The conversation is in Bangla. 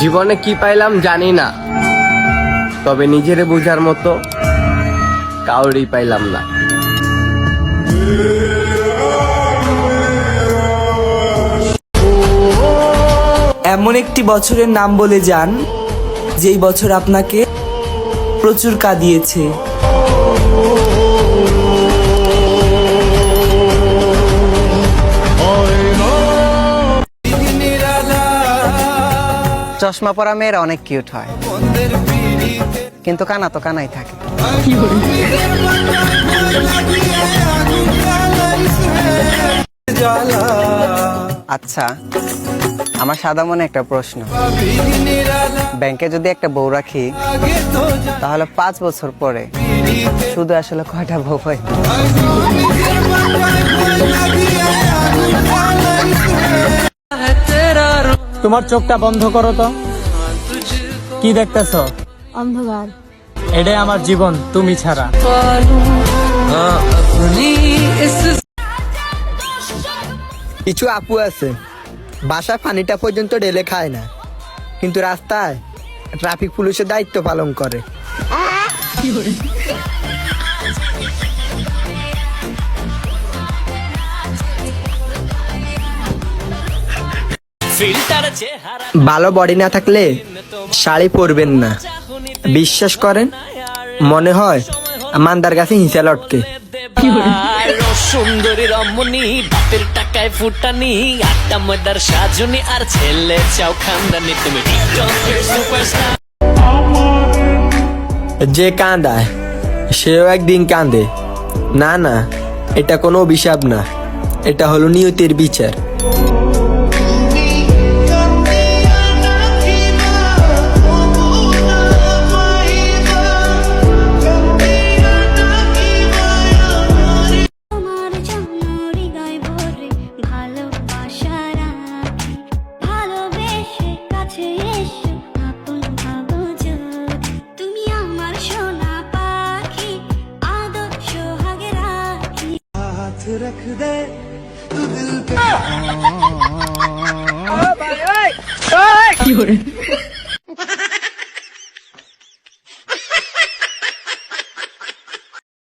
জীবনে কি পাইলাম জানি না, তবে নিজেরে বোঝার মতো কাউরেই পাইলাম না। এমন একটি বছরের নাম বলে যান যেই বছর আপনাকে প্রচুর কাঁদিয়েছে। চশমা পরা মেয়েরা অনেক কিউট হয়, কিন্তু কানা তো কানাই থাকে। আচ্ছা, আমার সাদা মনে একটা প্রশ্ন, ব্যাংকে যদি একটা বউ রাখি তাহলে 5 বছর পরে শুধু আসলে কয়টা বউ হয়? তোমার চোখটা বন্ধ করো তো। কি দেখতেছ? অন্ধকার। এটাই আমার জীবন তুমি ছাড়া। কিছু আপু আছে বাসায় পানিটা পর্যন্ত ঢেলে খায় না, কিন্তু রাস্তায় ট্রাফিক পুলিশের দায়িত্ব পালন করে। ভালো বডি না থাকলে শাড়ি পরবেন না, বিশ্বাস করেন মনে হয় মান্দার গাছে হিঁচা লটকে। সুন্দরী রমণী বাপের টাকায় ফুটানি, আটটা ময়দার সাজুনি আর ছেলে চাও খানদানি, তুমি সুপারস্টার। যে কাঁদায় সেও একদিন কাঁদে। না না, এটা কোনো অভিশাপ না, এটা হলো নিয়তির বিচার। रख दे तू दिल पे।